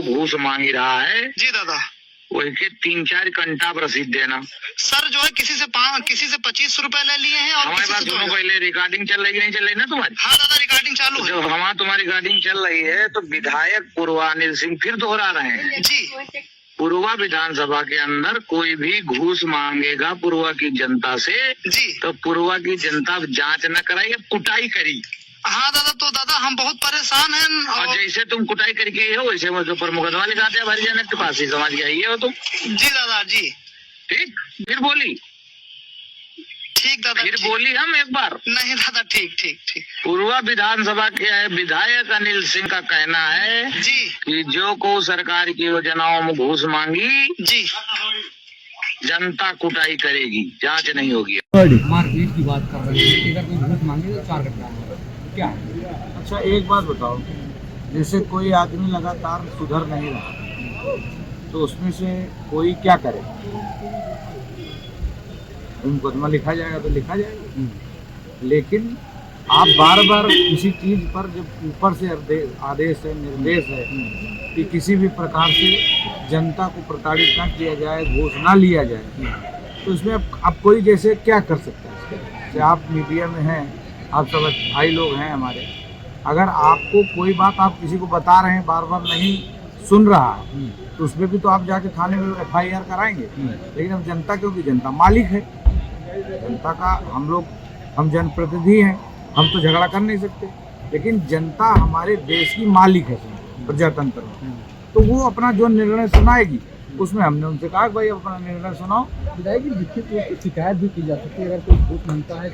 घूस मांग रहा है जी दादा, उसके 3-4 घंटा पर रसीद देना। सर जो है किसी से 25 रुपए ले लिए हैं और हमारे किसी पास से दोनों पहले रिकॉर्डिंग चल रही है, नहीं चल रही ना तुम्हारी? हाँ दादा, रिकॉर्डिंग चालू है। जब हमारा तुम्हारी रिकॉर्डिंग चल रही है तो विधायक पूर्वा अनिल सिंह फिर दोहरा रहे हैं जी। पूर्वा विधानसभा के अंदर कोई भी घूस मांगेगा पूर्वा की जनता से जी, तो पूर्वा की जनता जांच न कराई, कुटाई करी। हाँ दादा, तो दादा हम बहुत परेशान हैं और जैसे तुम कुटाई करके हो वैसे मुझे पर मुकदमा लिखाते हैं हरियाणा के पास ही समाज के आइए हो तुम। जी दादा जी। ठीक, फिर बोली, ठीक दादा, फिर ठीक। बोली हम एक बार नहीं दादा, ठीक ठीक ठीक। पूर्वा विधानसभा के विधायक अनिल सिंह का कहना है जी कि जो को सरकार की योजनाओं में घूस मांगी जी, जनता कुटाई करेगी, जांच नहीं होगी। मारपीट की बात कर रहे हैं, अगर कोई घूस मांगे तो 4 घंटा क्या? अच्छा एक बात बताओ, जैसे कोई आदमी लगातार सुधर नहीं रहा तो उसमें से कोई क्या करे? मुकदमा लिखा जाएगा तो लिखा जाएगा, लेकिन आप बार बार किसी चीज पर जब ऊपर से आदेश है, निर्देश है कि किसी भी प्रकार से जनता को प्रताड़ित न किया जाए, घूस ना लिया जाए, तो इसमें अब कोई जैसे क्या कर सकता है इसके? जैसे आप मीडिया में हैं, आप सब भाई लोग हैं हमारे, अगर आपको कोई बात आप किसी को बता रहे हैं बार बार नहीं सुन रहा है तो उसमें भी तो आप जाके थाने में FIR कराएंगे। लेकिन अब जनता, क्योंकि जनता मालिक है जनता का, हम जनप्रतिनिधि हैं, हम तो झगड़ा कर नहीं सकते, लेकिन जनता हमारे देश की मालिक है प्रजातंत्र में, तो वो अपना जो निर्णय सुनाएगी उसमें हमने उनसे कहा भाई अपना निर्णय सुनाओ। लिखित रूप में शिकायत भी की जा सकती है, अगर कोई घूस मांगता है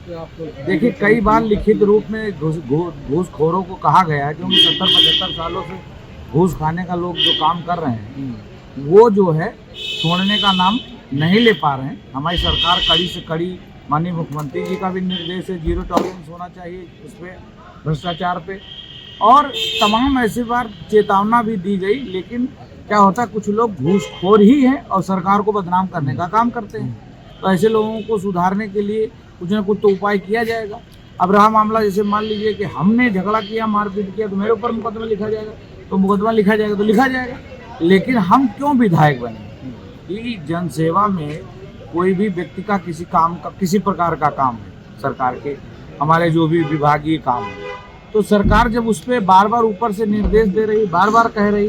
तो आप देखिए कई बार लिखित रूप में घूसखोरों को कहा गया है, क्योंकि 70-75 सालों से घूस खाने का लोग जो काम कर रहे हैं वो जो है छोड़ने का नाम नहीं ले पा रहे हैं। हमारी सरकार कड़ी से कड़ी, माननीय मुख्यमंत्री जी का भी निर्देश है, 0 टॉलरेंस होना चाहिए उस पर, भ्रष्टाचार पे, और तमाम ऐसी बार चेतावना भी दी गई, लेकिन क्या होता है कुछ लोग घूसखोर ही हैं और सरकार को बदनाम करने का काम करते हैं। तो ऐसे लोगों को सुधारने के लिए कुछ न कुछ तो उपाय किया जाएगा। अब रहा मामला, जैसे मान लीजिए कि हमने झगड़ा किया, मारपीट किया, तो मेरे ऊपर मुकदमा लिखा जाएगा, तो मुकदमा लिखा जाएगा तो लिखा जाएगा, लेकिन हम क्यों विधायक बने? कि जनसेवा में कोई भी व्यक्ति का किसी काम का, किसी प्रकार का काम है सरकार के, हमारे जो भी विभागीय काम है, तो सरकार जब उस पर बार बार ऊपर से निर्देश दे रही, बार बार कह रही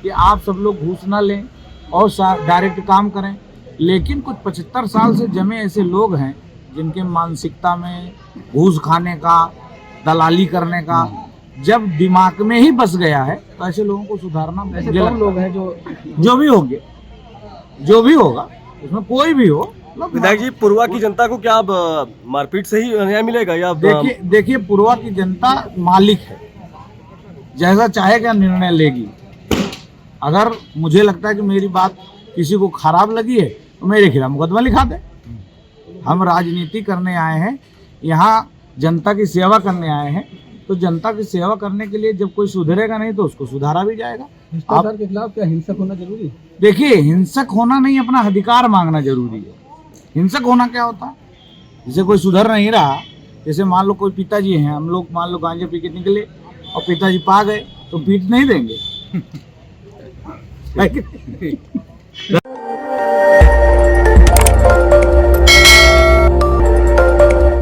कि आप सब लोग घूस ना लें और डायरेक्ट काम करें, लेकिन कुछ 75 साल से जमे ऐसे लोग हैं जिनके मानसिकता में घूस खाने का, दलाली करने का जब दिमाग में ही बस गया है, तो ऐसे लोगों को सुधारना, ऐसे कौन लोग हैं जो भी होगा उसमें कोई भी हो। विधायक जी, पूर्वा की जनता को क्या अब मारपीट से ही न्याय मिलेगा या? देखिए पूर्वा की जनता मालिक है, जैसा चाहेगा निर्णय लेगी। अगर मुझे लगता है कि मेरी बात किसी को खराब लगी है तो मेरे खिलाफ मुकदमा लिखा दे। हम राजनीति करने आए हैं, यहाँ जनता की सेवा करने आए हैं, तो जनता की सेवा करने के लिए जब कोई सुधरेगा नहीं तो उसको सुधारा भी जाएगा। भ्रष्टाचार के खिलाफ क्या हिंसक होना जरूरी? देखिए हिंसक होना नहीं, अपना अधिकार मांगना जरूरी है। हिंसक होना क्या होता है? जैसे कोई सुधर नहीं रहा, जैसे मान लो कोई पिताजी हैं, हम लोग मान लो गांजे पी के निकले और पिताजी पा गए तो पीट नहीं देंगे।